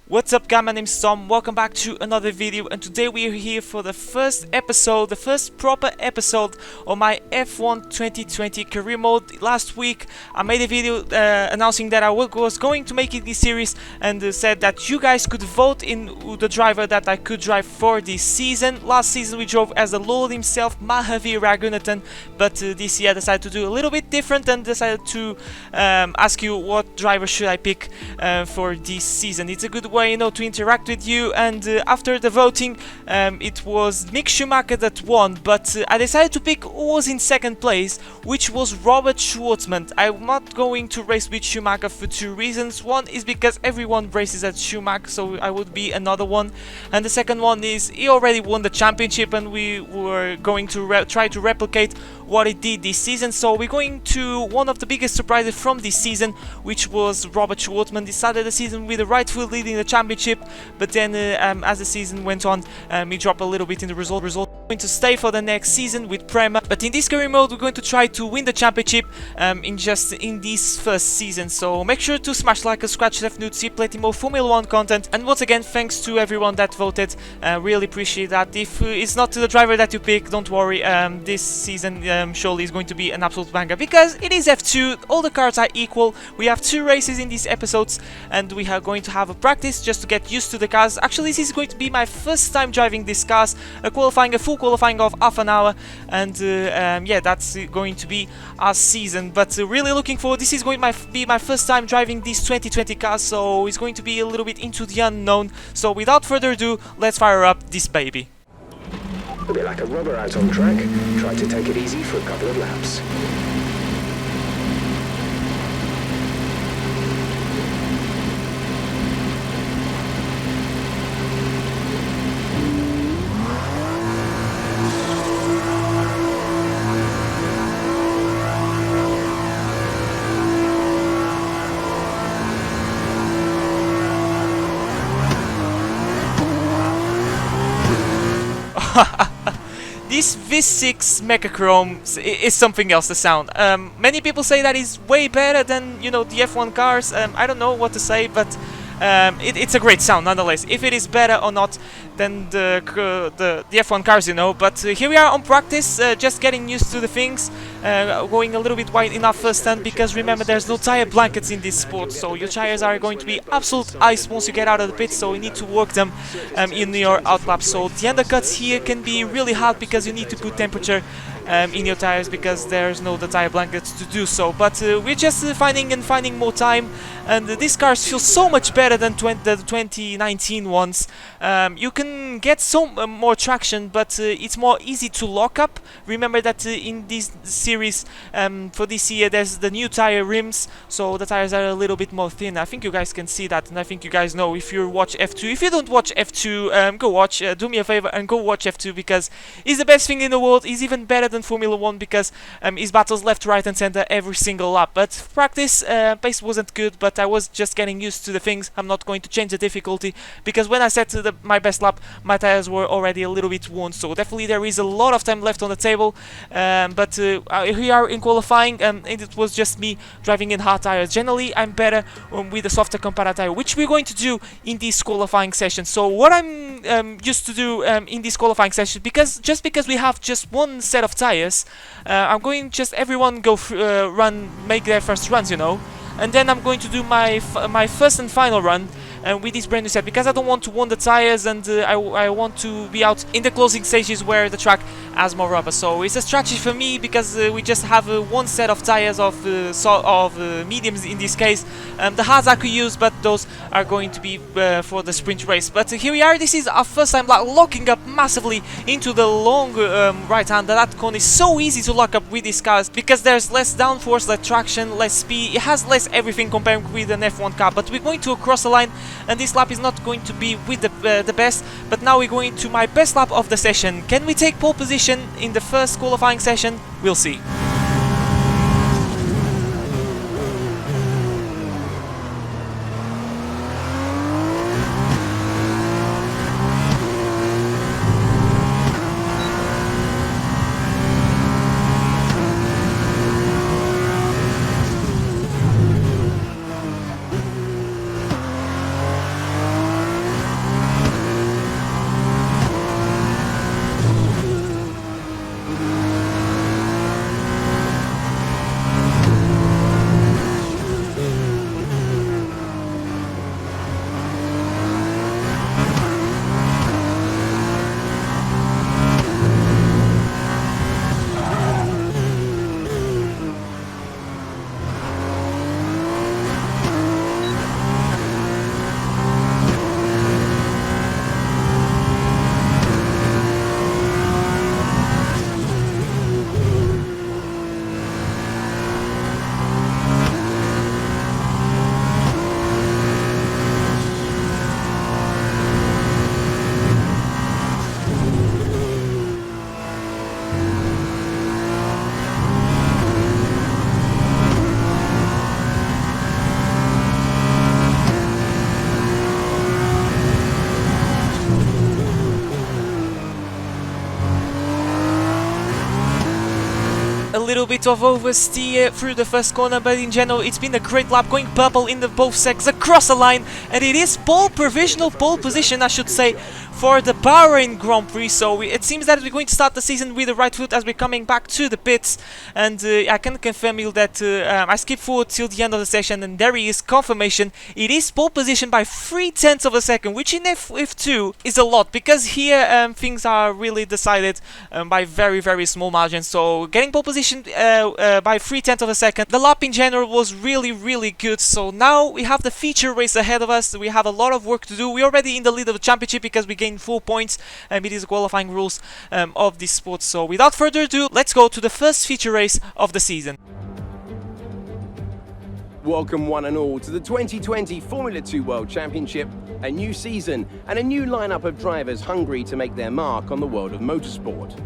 What's up guys, my name is Tom, welcome back to another video, and today we are here for the first episode, the first proper episode of my F1 2020 career mode. Last week I made a video announcing that I was going to make it this series, and said that you guys could vote in the driver that I could drive for this season. Last season we drove as the Lord himself, Mahavir Raghunathan, but this year I decided to do a little bit different and decided to ask you what driver should I pick for this season. It's a good way, you know, to interact with you, and after the voting it was Mick Schumacher that won, but I decided to pick who was in second place, which was Robert Shwartzman. I'm not going to race with Schumacher for two reasons. One is because everyone races at Schumacher, so I would be another one, and the second one is he already won the championship and we were going to try to replicate what he did this season. So we're going to one of the biggest surprises from this season, which was Robert Shwartzman. He started the season with the right wheel leading the championship, but then as the season went on, he dropped a little bit in the result. Going to stay for the next season with Prema, but in this career mode we're going to try to win the championship in this first season. So make sure to smash like and scratch left note to see plenty more Formula 1 content, and once again thanks to everyone that voted. Really appreciate that. If it's not the driver that you pick, don't worry, this season surely is going to be an absolute banger because it is F2, all the cars are equal. We have two races in these episodes and we are going to have a practice just to get used to the cars. Actually, this is going to be my first time driving these cars, a full qualifying of half an hour, and yeah, that's going to be our season. But really looking forward. This is going to be my first time driving these 2020 cars, so it's going to be a little bit into the unknown. So without further ado, let's fire up this baby. A bit like a rubber out on track. Try to take it easy for a couple of laps. This V6 Mechachrome is something else, the sound. Many people say that is way better than, you know, the F1 cars. I don't know what to say, but it's a great sound nonetheless. If it is better or not than the F1 cars, you know. But here we are on practice, just getting used to the things, going a little bit wide in our first turn, because remember there's no tire blankets in this sport, so your tires are going to be absolute ice once you get out of the pit, so you need to work them in your outlap. So the undercuts here can be really hard because you need to put temperature in your tires because there's no tire blankets to do so. But we're just finding more time, and these cars feel so much better than the 2019 ones. You can get some more traction, but it's more easy to lock up. Remember that in this series for this year there's the new tire rims, so the tires are a little bit more thin. I think you guys can see that, and I think you guys know if you watch F2. If you don't watch F2, go watch, do me a favor and go watch F2, because it's the best thing in the world. It's even better than Formula 1 because it battles left, right and center every single lap. But practice pace wasn't good, but I was just getting used to the things. I'm not going to change the difficulty because when I set to my best lap, my tires were already a little bit worn, so definitely there is a lot of time left on the table. But here we are in qualifying, and it was just me driving in hard tires. Generally I'm better with a softer compound tire, which we're going to do in this qualifying session. So what I'm used to do in this qualifying session, because we have just one set of tires, I'm going just everyone go make their first runs, you know, and then I'm going to do my first and final run with this brand new set, because I don't want to wound the tires, and I want to be out in the closing stages where the track has more rubber. So it's a strategy for me because we just have one set of tires of mediums in this case. The hards I could use, but those are going to be for the sprint race. But here we are. This is our first time locking up massively into the long right hand. That cone is so easy to lock up with these cars because there's less downforce, less traction, less speed. It has less everything compared with an F1 car. But we're going to cross the line, and this lap is not going to be with the best. But now we're going to my best lap of the session. Can we take pole position in the first qualifying session? We'll see. little bit of oversteer through the first corner, but in general it's been a great lap, going purple in the both sectors across the line, and it is provisional pole position, I should say, for the Bahrain Grand Prix. So it seems that we're going to start the season with the right foot as we're coming back to the pits, and I can confirm you that I skipped forward till the end of the session, and there is confirmation. It is pole position by 0.3 of a second, which in F2 is a lot, because here things are really decided by very small margins. So getting pole position by 0.3 of a second, the lap in general was really good. So now we have the feature race ahead of us. We have a lot of work to do. We're already in the lead of the championship because we gained 4 points, and it is the qualifying rules of this sport. So without further ado, let's go to the first feature race of the season. Welcome one and all to the 2020 Formula 2 World Championship, a new season and a new lineup of drivers hungry to make their mark on the world of motorsport.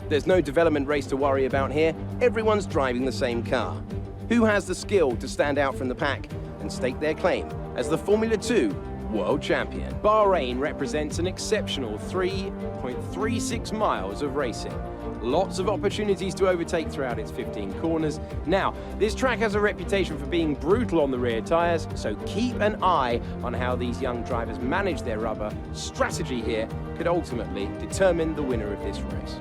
There's no development race to worry about here, everyone's driving the same car. Who has the skill to stand out from the pack and stake their claim as the Formula 2 World Champion? Bahrain represents an exceptional 3.36 miles of racing. Lots of opportunities to overtake throughout its 15 corners. Now, this track has a reputation for being brutal on the rear tyres, so keep an eye on how these young drivers manage their rubber. Strategy here could ultimately determine the winner of this race.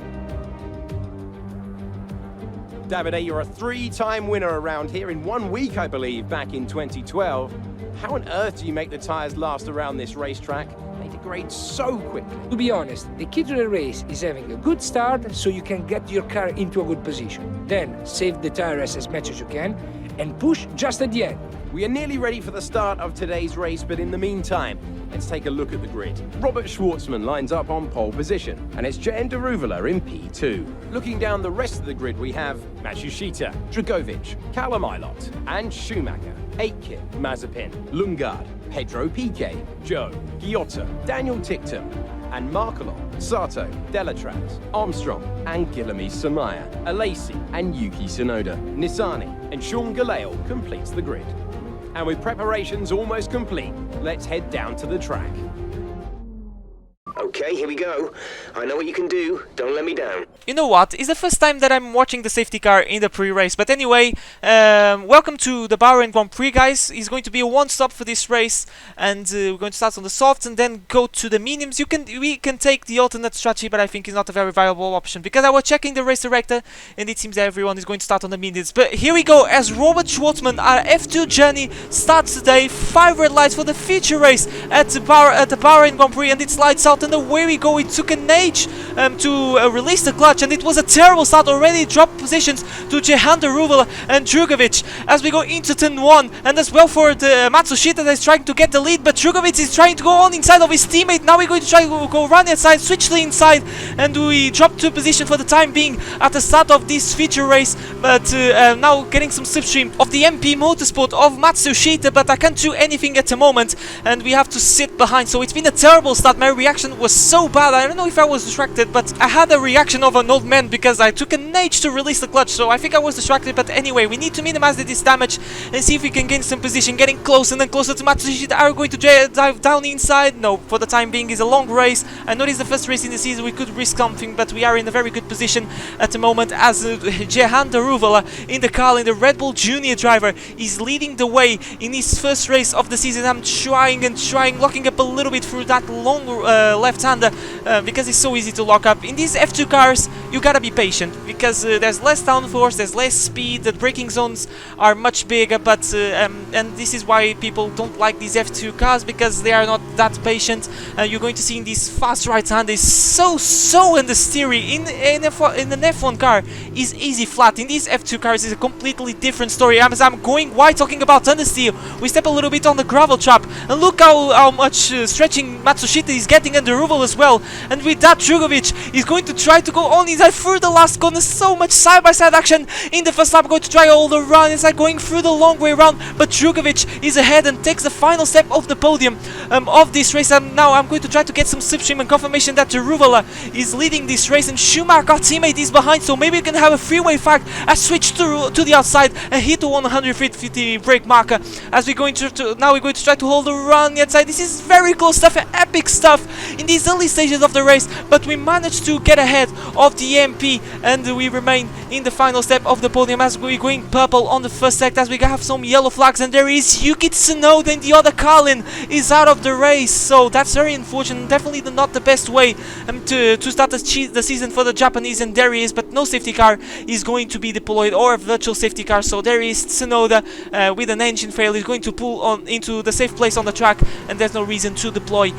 Davide, you're a 3-time winner around here in 1 week, I believe, back in 2012. How on earth do you make the tyres last around this racetrack? They degrade so quickly. To be honest, the key to the race is having a good start so you can get your car into a good position. Then save the tyres as much as you can and push just at the end. We are nearly ready for the start of today's race, but in the meantime, let's take a look at the grid. Robert Shwartzman lines up on pole position, and it's Jehan Daruvala in P2. Looking down the rest of the grid, we have Matsushita, Dragovic, Callum Ilott, and Schumacher, Aitken, Mazepin, Lundgaard, Pedro Piquet, Joe, Giotto, Daniel Ticktum, and Markelov, Sato, Delatraz, Armstrong, and Guilherme Samaya, Alesi, and Yuki Tsunoda. Nissany and Sean Galeo completes the grid. And with preparations almost complete, let's head down to the track. Okay, here we go. I know what you can do. Don't let me down. You know what? It's the first time that I'm watching the safety car in the pre-race. But anyway, welcome to the Bahrain Grand Prix, guys. It's going to be a one-stop for this race, and we're going to start on the softs and then go to the mediums. We can take the alternate strategy, but I think it's not a very viable option, because I was checking the race director, and it seems that everyone is going to start on the mediums. But here we go, as Robert Shwartzman, our F2 journey starts today. 5 red lights for the feature race at the Bahrain Grand Prix, and it's lights out. And away we go. It took an age to release the clutch, and it was a terrible start. Already dropped positions to Jehan Daruvala and Drugovic as we go into turn 1, and as well for the Matsushita that is trying to get the lead, but Drugovic is trying to go on inside of his teammate. Now we're going to try to go run inside, switch to the inside, and we drop to position for the time being at the start of this feature race. But now getting some slipstream of the MP Motorsport of Matsushita, but I can't do anything at the moment, and we have to sit behind. So it's been a terrible start. My reaction was so bad. I don't know if I was distracted, but I had a reaction of an old man because I took an age to release the clutch, so I think I was distracted. But anyway, we need to minimize this damage and see if we can gain some position, getting close and then closer to Matsushita. Are we going to dive down inside? No, for the time being. It's a long race. I know it's the first race in the season. We could risk something, but we are in a very good position at the moment as Jehan Daruvala in the car, in the Red Bull Junior driver, is leading the way in his first race of the season. I'm trying, locking up a little bit through that long left-hander because it's so easy to lock up. In these F2 cars, you gotta be patient because there's less downforce, there's less speed, the braking zones are much bigger, but and this is why people don't like these F2 cars, because they are not that patient. You're going to see in these fast right-hander is so understeery. In an F1 car is easy flat. In these F2 cars is a completely different story. As I'm going wide talking about understeer, we step a little bit on the gravel trap, and look how much stretching Matsushita is getting under Daruvala as well. And with that, Drugovic is going to try to go on inside through the last corner. So much side-by-side action in the first lap. Going to try all the run inside, going through the long way around, but Drugovic is ahead and takes the final step of the podium of of this race. Now I'm going to try to get some slipstream and confirmation that Ruvala is leading this race, and Schumacher, our teammate, is behind, so maybe we can have a freeway fight. I switch to the outside and hit the 150 brake marker as we're going to now we're going to try to hold the run the outside. This is very close stuff, epic stuff in these early stages of the race, but we managed to get ahead of the MP, and we remain in the final step of the podium as we're going purple on the first sector, as we have some yellow flags, and there is Yuki Tsunoda and the other Carlin is out of the race, so that's very unfortunate. Definitely not the best way to start the season for the Japanese, and there he is, but no safety car is going to be deployed, or a virtual safety car, so there is Tsunoda with an engine fail. He's going to pull on into the safe place on the track, and there's no reason to deploy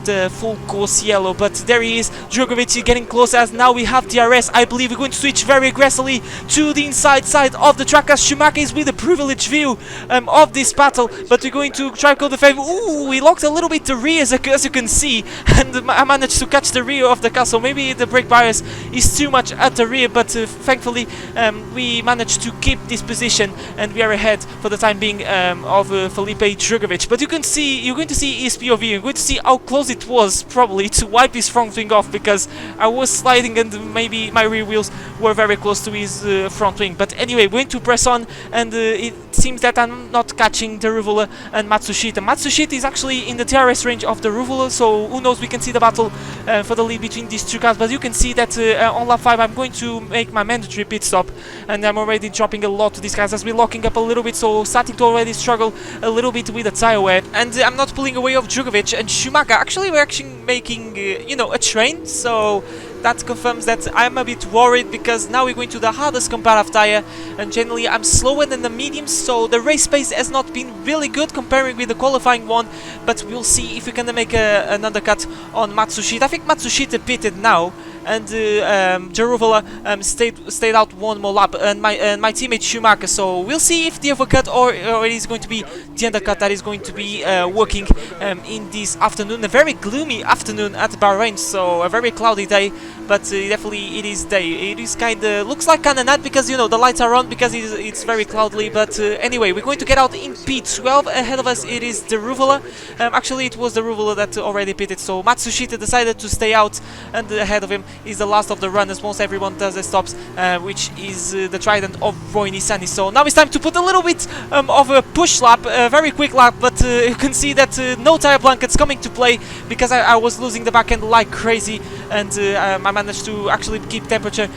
the full course yellow, but there he is. Drugovich getting closer as now we have DRS. I believe we're going to switch very aggressively to the inside side of the track as Schumacher is with a privileged view of this battle, but we're going to try to go the favor. Ooh, we locked a little bit the rear as you can see, and I managed to catch the rear of the car, so maybe the brake bias is too much at the rear, but thankfully we managed to keep this position, and we are ahead for the time being of Felipe Drugovich. But you're going to see his POV. You're going to see how close it was probably to wipe his front wing off, because I was sliding and maybe my rear wheels were very close to his front wing. But anyway, we're going to press on, and it seems that I'm not catching the Ruvala and Matsushita. Matsushita is actually in the TRS range of the Ruvala, so who knows, we can see the battle for the lead between these two cars. But you can see that on lap 5 I'm going to make my mandatory pit stop, and I'm already dropping a lot to these guys as we're locking up a little bit, so starting to already struggle a little bit with the tire wear, and I'm not pulling away of Drugovich and Schumacher. Actually, we're actually making you know, a train, so that confirms that I'm a bit worried, because now we're going to the hardest comparative tire, and generally I'm slower than the mediums, so the race pace has not been really good comparing with the qualifying one, but we'll see if we can make an undercut on Matsushita. I think Matsushita pitted now, and Jaruvala stayed out one more lap, and my teammate Schumacher, so we'll see if the overcut or it is going to be the undercut that is going to be working in this afternoon. A very gloomy afternoon at Bahrain, so a very cloudy day, but definitely it is day. It is looks like kinda not, because you know the lights are on, because it's very cloudy, but anyway, we're going to get out in P12. Ahead of us it is the Ruvala. Actually it was the Ruvala that already pitted, so Matsushita decided to stay out, and ahead of him is the last of the runners. Most everyone does the stops, which is the Trident of Roy Nissany. So now it's time to put a little bit of a push lap, a very quick lap, but you can see that no tire blankets coming to play, because I was losing the back end like crazy, and I managed to actually keep temperature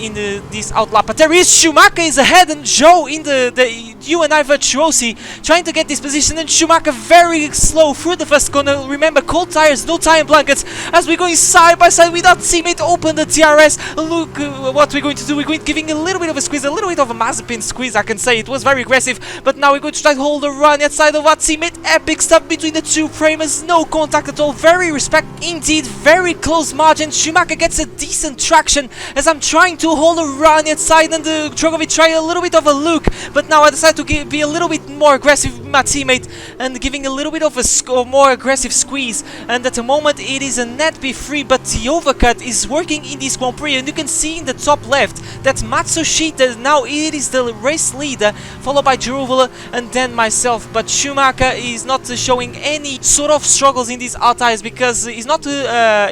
in this out lap. But there is Schumacher is ahead, and Joe in the UNI Virtuosi trying to get this position, and Schumacher very slow through the first corner. Remember, cold tires, no tire blankets, as we're going side by side without teammate. Open the TRS. Look what we're going to do. We're giving a little bit of a squeeze, a little bit of a Mazepin squeeze, I can say. It was very aggressive, but now we're going to try to hold the run outside of our teammate. Epic stuff between the two framers. No contact at all. Very respect indeed. Very close margin. Schumacher gets a decent traction as I'm trying to hold a run outside, and Drugovich tried a little bit of a look, but now I decide to be a little bit more aggressive with my teammate and giving a little bit of a more aggressive squeeze, and at the moment it is a net P3, but the overcut is working in this Grand Prix, and you can see in the top left that Matsushita now it is the race leader, followed by Jaruvala and then myself. But Schumacher is not showing any sort of struggles in these hard tires, because he's not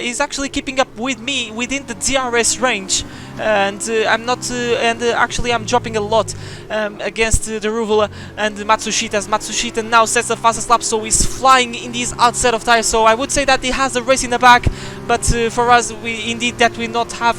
he's actually keeping up with me within the DRS range, and I'm not actually I'm dropping a lot against the Ruvala and Matsushita, as Matsushita now sets the fastest lap, so he's flying in these outside of tires. So I would say that he has the race in the back, but for us we indeed that we not have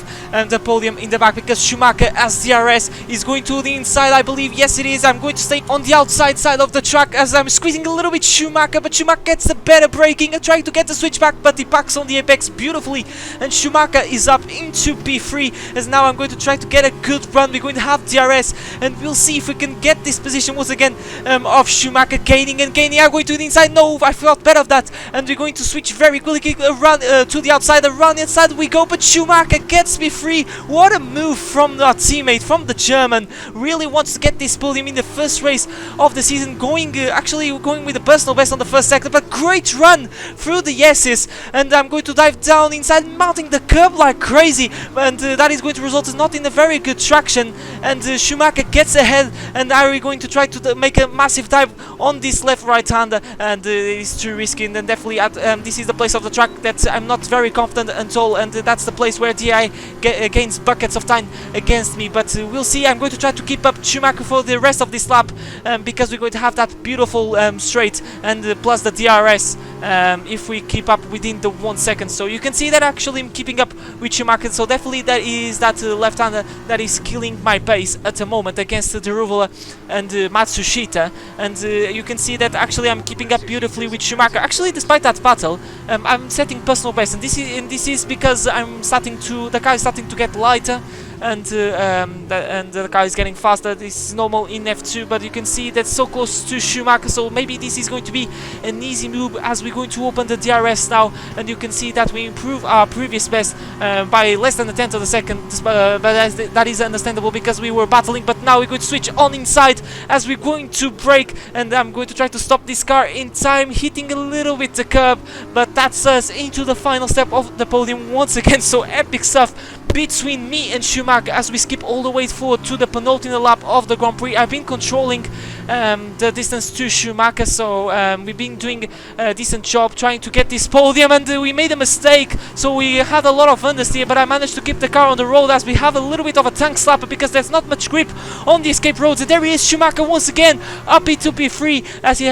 the podium in the back, because Schumacher as DRS is going to the inside, I believe. Yes it is. I'm going to stay on the outside side of the track as I'm squeezing a little bit Schumacher, but Schumacher gets the better braking and trying to get the switch back, but he packs on the apex beautifully, and Schumacher is up into P3, as now I'm going to try to get a good run. We're going to have DRS, and we'll see if we can get this position once again of Schumacher gaining. I'm going to the inside. No, I felt better of that, and we're going to switch very quickly run to the outside outside, around the inside we go, but Schumacher gets me free. What a move from our teammate, from the German. Really wants to get this podium in the first race of the season, actually going with the personal best on the first sector, but great run through the S's, and I'm going to dive down inside, mounting the curb like crazy, and that is going to result not in a very good traction, and Schumacher gets ahead, and are we going to try to make a massive dive on this left-right hander, and it's too risky, and then definitely this is the place of the track that I'm not very confident at all, and that's the place where DI gains buckets of time against me, but we'll see. I'm going to try to keep up Schumacher for the rest of this lap, because we're going to have that beautiful straight, and plus the DRS, if we keep up within the 1 second. So you can see that actually I'm keeping up with Schumacher, so definitely that is that left-hander that is killing my pace at the moment against Deruvala and Matsushita, and you can see that actually I'm keeping up beautifully with Schumacher. Actually, despite that battle, I'm setting personal best, and this is because the car is starting to get lighter, and the car is getting faster. This is normal in F2, but you can see that's so close to Schumacher, so maybe this is going to be an easy move as we're going to open the DRS now, and you can see that we improve our previous best by less than a tenth of a second, but that is understandable because we were battling, but now we're going to switch on inside as we're going to brake, and I'm going to try to stop this car in time, hitting a little bit the curb, but that's us into the final step of the podium once again. So epic stuff between me and Schumacher as we skip all the way forward to the penultimate lap of the Grand Prix. I've been controlling the distance to Schumacher, so we've been doing a decent job trying to get this podium, and we made a mistake, so we had a lot of understeer, but I managed to keep the car on the road as we have a little bit of a tank slapper because there's not much grip on the escape roads. And there he is, Schumacher once again, up to P3 as he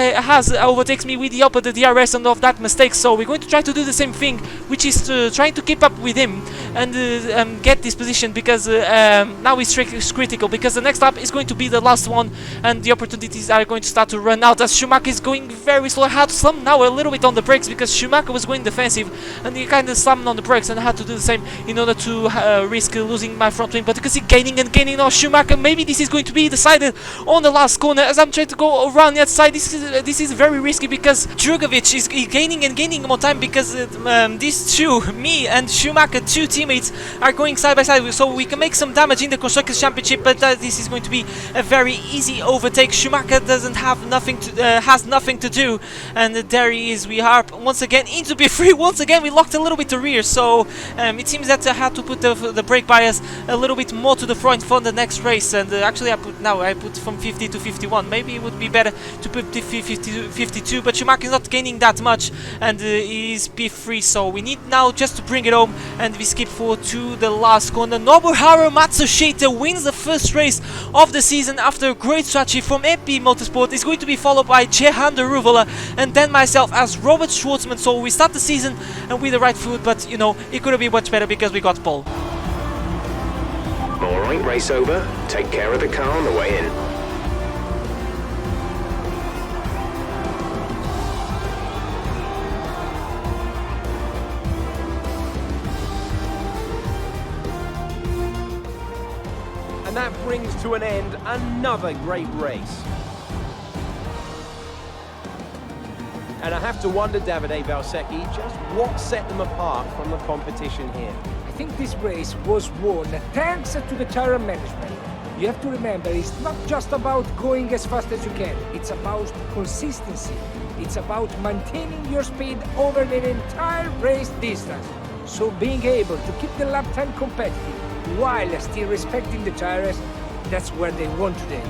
overtakes me with the upper the DRS and of that mistake. So we're going to try to do the same thing, which is trying to keep up with him and get this position, because now it's critical, because the next lap is going to be the last one and the opportunities are going to start to run out as Schumacher is going very slow. I had to slam now a little bit on the brakes because Schumacher was going defensive, and he kind of slammed on the brakes, and I had to do the same in order to risk losing my front wing. But you can see gaining and gaining now Schumacher. Maybe this is going to be decided on the last corner as I'm trying to go around the outside. This is very risky because Drugovic is gaining and gaining more time, because these two, me and Schumacher, two teammates, are going side by side, so we can make some damage in the Constructors' Championship, but this is going to be a very easy overtake. Schumacher doesn't have has nothing to do, and there he is. We are once again into P3. Once again we locked a little bit the rear, so it seems that I had to put the brake bias a little bit more to the front for the next race, and actually I put from 50 to 51. Maybe it would be better to put 50 to 52, but Schumacher is not gaining that much, and he's P3, so we need now just to bring it home, and we skip forward to the last corner. Nobuharu Matsushita wins the first race of the season after a great strategy from MP Motorsport. Is going to be followed by Jehan Deruvala and then myself as Robert Shwartzman. So we start the season and with the right foot, but you know, it could have been much better because we got pole. Alright, race over. Take care of the car on the way in. And that brings to an end another great race. And I have to wonder, Davide Valsecchi, just what set them apart from the competition here. I think this race was won thanks to the tire management. You have to remember, it's not just about going as fast as you can. It's about consistency. It's about maintaining your speed over the entire race distance. So being able to keep the lap time competitive while still respecting the tires, that's where they won today.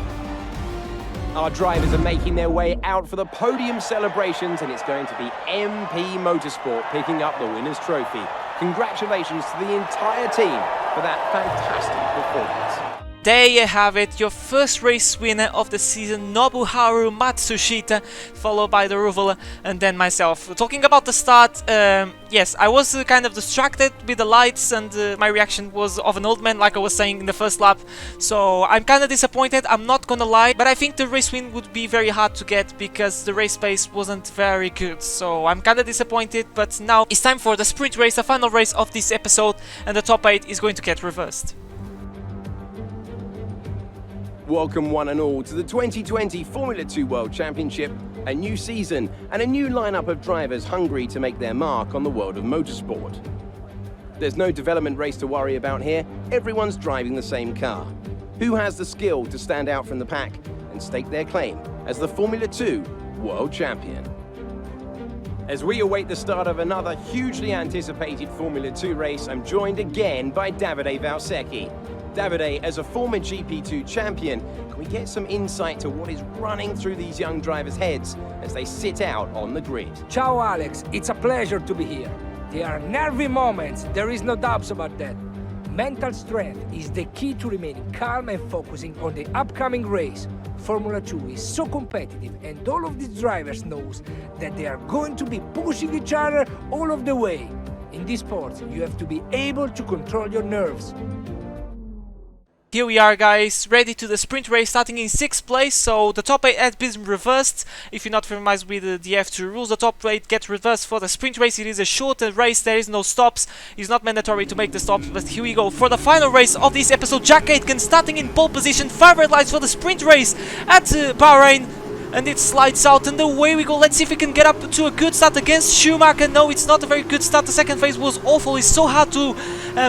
Our drivers are making their way out for the podium celebrations, and it's going to be MP Motorsport picking up the winner's trophy. Congratulations to the entire team for that fantastic performance. There you have it, your first race winner of the season, Nobuharu Matsushita, followed by Deruvala and then myself. Talking about the start, yes, I was kind of distracted with the lights, and my reaction was of an old man, like I was saying in the first lap. So I'm kind of disappointed, I'm not gonna lie, but I think the race win would be very hard to get because the race pace wasn't very good. So I'm kind of disappointed, but now it's time for the sprint race, the final race of this episode, and the top 8 is going to get reversed. Welcome one and all to the 2020 Formula 2 World Championship, a new season and a new lineup of drivers hungry to make their mark on the world of motorsport. There's no development race to worry about here. Everyone's driving the same car. Who has the skill to stand out from the pack and stake their claim as the Formula 2 World Champion? As we await the start of another hugely anticipated Formula 2 race, I'm joined again by Davide Valsecchi. Davide, as a former GP2 champion, can we get some insight to what is running through these young drivers' heads as they sit out on the grid? Ciao Alex, it's a pleasure to be here. There are nervy moments, there is no doubts about that. Mental strength is the key to remaining calm and focusing on the upcoming race. Formula 2 is so competitive and all of these drivers knows that they are going to be pushing each other all of the way. In this sport, you have to be able to control your nerves. Here we are, guys, ready to the sprint race, starting in 6th place. So the top 8 has been reversed. If you're not familiar with the F2 rules, the top 8 get reversed for the sprint race. It is a shorter race, there is no stops. It's not mandatory to make the stops, but here we go for the final race of this episode. Jack Aitken starting in pole position, 5 red lights for the sprint race at Bahrain. And it slides out, and away we go. Let's see if we can get up to a good start against Schumacher. No, it's not a very good start. The second phase was awful. It's so hard to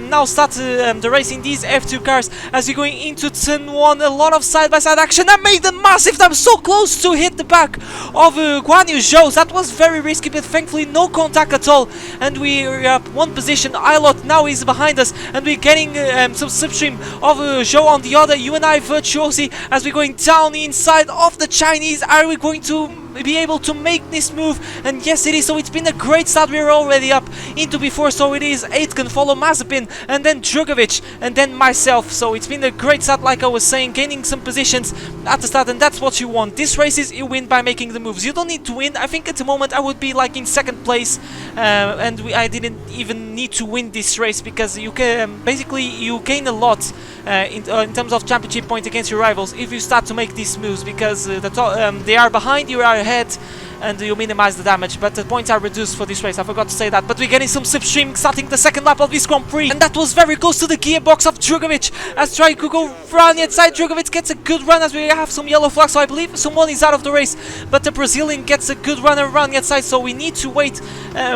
now start the race in these F2 cars as we're going into turn 1. A lot of side-by-side action. I made a massive time, so close to hit the back of Guan Yu Zhou's. That was very risky, but thankfully no contact at all. And we are up one position. Ilot now is behind us, and we're getting some slipstream of Zhou on the other. UNI Virtuosi as we're going down inside of the Chinese. Are we going to be able to make this move? And yes, it is. So it's been a great start. We're already up into before. So it is Aitken, follow Mazepin, and then Drugovic, and then myself. So it's been a great start, like I was saying, gaining some positions at the start, and that's what you want. This race is you win by making the moves. You don't need to win. I think at the moment I would be like in 2nd place, and I didn't even need to win this race because you can basically you gain a lot in terms of championship points against your rivals if you start to make these moves, because they are behind, you are ahead, and you minimize the damage, but the points are reduced for this race. I forgot to say that, but we're getting some slipstream starting the 2nd lap of this Grand Prix, and that was very close to the gearbox of Drugovic as trying to go run inside. Drugovic gets a good run as we have some yellow flags, so I believe someone is out of the race, but the Brazilian gets a good run around the outside, so we need to wait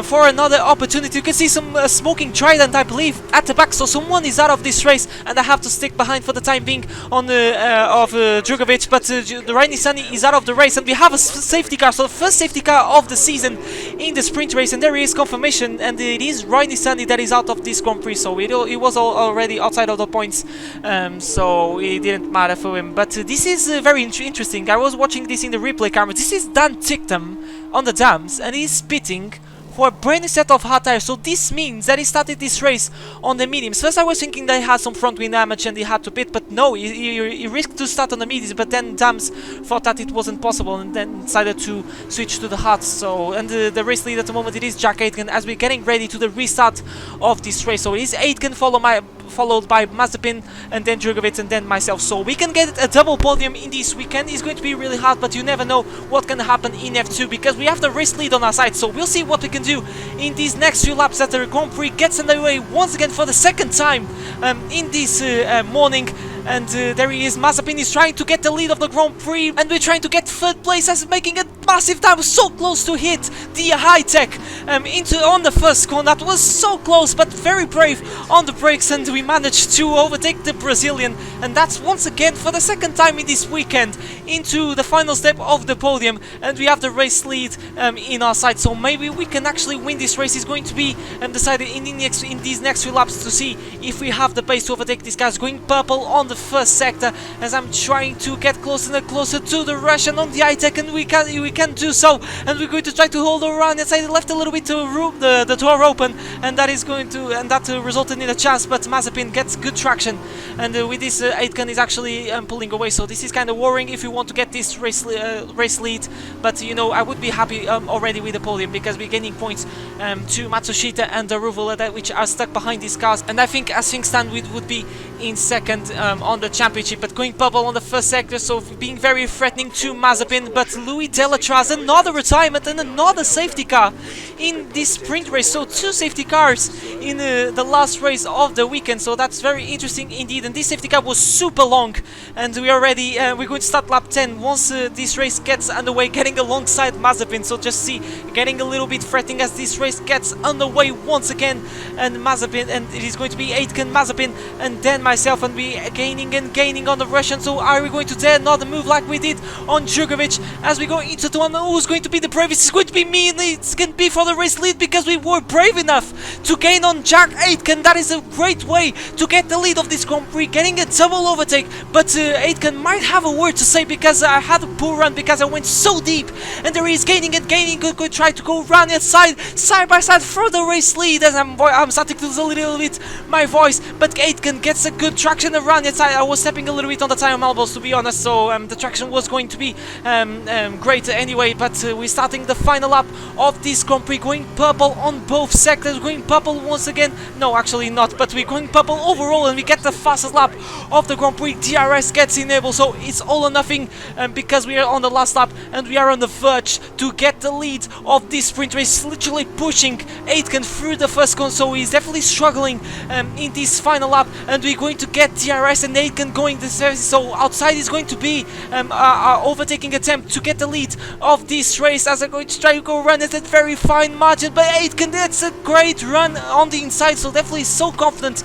for another opportunity. You can see some smoking trident, I believe, at the back, so someone is out of this race, and I have to stick behind for the time being on of Drugovic, but the Rainy Sunny is out of the race, and we have a safety car, so the first safety car of the season in the sprint race, and there is confirmation, and it is Rainy Sunny that is out of this Grand Prix, so it was already outside of the points, so it didn't matter for him. But this is very interesting. I was watching this in the replay camera. This is Dan Ticktum on the dams, and he's pitting for a brand new set of hard tires, so this means that he started this race on the mediums. First I was thinking that he had some front wing damage and he had to pit, but no, he risked to start on the mediums, but then Dams thought that it wasn't possible and then decided to switch to the hards. So, and the race lead at the moment, it is Jack Aitken as we're getting ready to the restart of this race. So it is Aitken followed by Mazepin, and then Drugovic, and then myself. So we can get a double podium in this weekend. It's going to be really hard, but you never know what can happen in F2 because we have the race lead on our side. So we'll see what we can do in these next few laps as the Grand Prix gets underway once again for the 2nd time in this morning. And there he is. Mazepin is trying to get the lead of the Grand Prix, and we're trying to get 3rd place as making a massive time, so close to hit the high-tech on the first corner. That was so close, but very brave on the brakes, and we managed to overtake the Brazilian, and that's once again for the 2nd time in this weekend into the final step of the podium, and we have the race lead in our side, so maybe we can actually win this race. Is going to be decided in these next few laps to see if we have the pace to overtake these guys. Going purple on the first sector as I'm trying to get closer and closer to the Russian on the high-tech, and we can do so, and we're going to try to hold around inside. Left a little bit to the door open, and that is going to, and that resulted in a chance, but Mazepin gets good traction, and with this Aitken is actually pulling away, so this is kind of worrying if we want to get this race lead, but you know, I would be happy already with the podium because we're gaining points to Matsushita and Daruvala, which are stuck behind these cars, and I think as things stand we would be in 2nd on the championship, but going purple on the first sector, so being very threatening to Mazepin. But Louis Delatraz, another retirement and another safety car in this sprint race. So 2 safety cars in the last race of the weekend, so that's very interesting indeed. And this safety car was super long, and we are ready. We're going to start lap 10 once this race gets underway, getting alongside Mazepin. So just see, getting a little bit fretting as this race gets underway once again, and Mazepin, and it is going to be Aitken, Mazepin, and then myself, and we gaining and gaining on the Russian. So are we going to dare another move like we did on Djokovic as we go into the one? Who's going to be the bravest? It's going to be me, and it's going to be for the race lead because we were brave enough to gain on Jack Aitken. That is a great way to get the lead of this Grand Prix, getting a double overtake. But Aitken might have a word to say because I had a poor run because I went so deep, and there he is gaining and gaining. Good, try to go round and side by side for the race lead as I'm starting to lose a little bit my voice, but Aitken gets a good traction around its side. I was stepping a little bit on the tire elbows, to be honest, so the traction was going to be great anyway. But we're starting the final lap of this Grand Prix, going purple on both sectors, going purple once again. No, actually not, but we're going purple overall, and we get the fastest lap of the Grand Prix. DRS gets enabled, so it's all or nothing because we are on the last lap and we are on the verge to get the lead of this sprint race, literally pushing Aitken through the first cone. So he's definitely struggling in this final lap, and we're going to get DRS and Aitken going the service. So outside is going to be our overtaking attempt to get the lead of this race as I'm going to try to go run at a very fine margin. But Aitken, that's a great run on the inside, so definitely so confident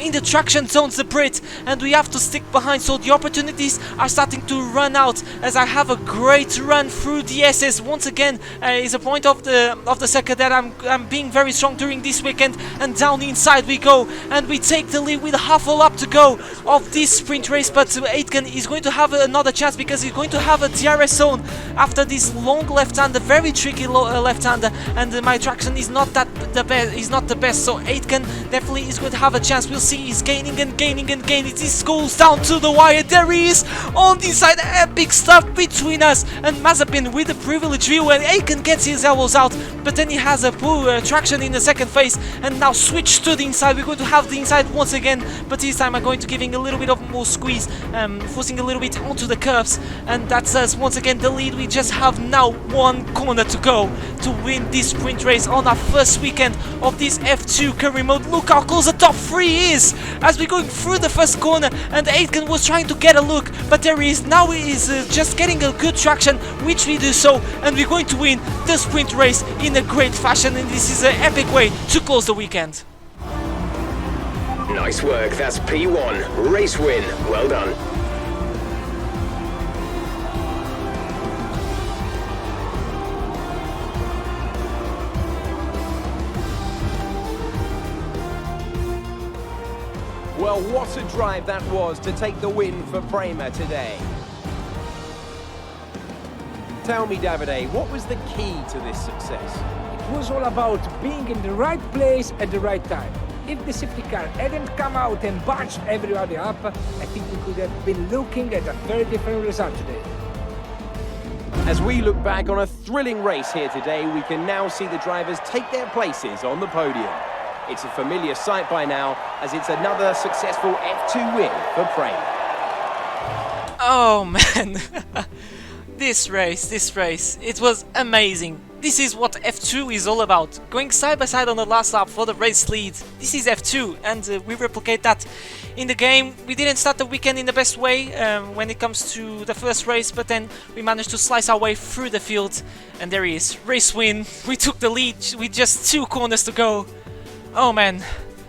in the traction zones, the Brit, and we have to stick behind. So the opportunities are starting to run out as I have a great run through the SS. Once again, is a point of the circuit that I'm being very strong during this weekend, and down the inside we go, and we take the lead with half a lap to go of this sprint race. But Aitken is going to have another chance because he's going to have a DRS zone after this long left-hander, very tricky left-hander, and my traction is not the best. So Aitken definitely is going to have a chance. We'll see. He's gaining and gaining and gaining. This goes down to the wire. There he is on the inside. Epic stuff between us and Mazepin with the privilege view, and Aitken gets his elbows out, but then he has a poor traction in the second phase, and now switch to the inside. We're going to have the inside once again, but this time I'm going to giving a little bit of more squeeze, forcing a little bit onto the curves, and that's us once again the lead. We just have now one corner to go to win this sprint race on our first weekend of this F2 career mode. Look how close the top 3 is as we're going through the first corner, and Aitken was trying to get a look, but there he is. Now he is just getting a good traction, which we do so, and we're going to win the sprint race in a great fashion, and this is an epic way to close the weekend. Nice work, that's P1. Race win. Well done. Well, what a drive that was to take the win for Prema today. Tell me, Davide, what was the key to this success? It was all about being in the right place at the right time. If the safety car hadn't come out and bunched everybody up, I think we could have been looking at a very different result today. As we look back on a thrilling race here today, we can now see the drivers take their places on the podium. It's a familiar sight by now, as it's another successful F2 win for Prema. Oh man, this race, it was amazing. This is what F2 is all about, going side by side on the last lap for the race lead. This is F2, and we replicate that in the game. We didn't start the weekend in the best way when it comes to the first race, but then we managed to slice our way through the field, and there he is, race win. We took the lead with just 2 corners to go. Oh man,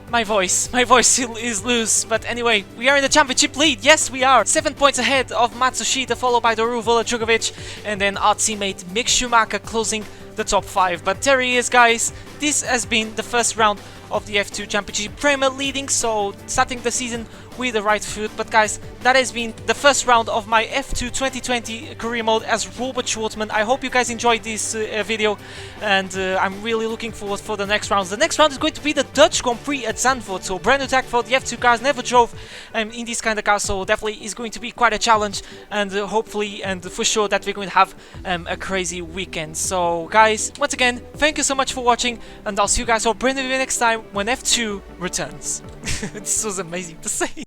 my voice is loose, but anyway, we are in the championship lead. Yes, we are 7 points ahead of Matsushita, followed by Doru Djokovic, and then our teammate Mick Schumacher closing the top 5. But there he is, guys. This has been the first round of the F2 Championship. Prema leading, so starting the season with the right foot. But guys, that has been the first round of my F2 2020 career mode as Robert Shwartzman. I hope you guys enjoyed this video, and I'm really looking forward for the next rounds. The next round is going to be the Dutch Grand Prix at Zandvoort, so brand new track for the F2 cars. Never drove in this kind of car, so definitely is going to be quite a challenge, and hopefully and for sure that we're going to have a crazy weekend. So guys, once again, thank you so much for watching, and I'll see you guys all brand new next time when F2 returns. This was amazing to say.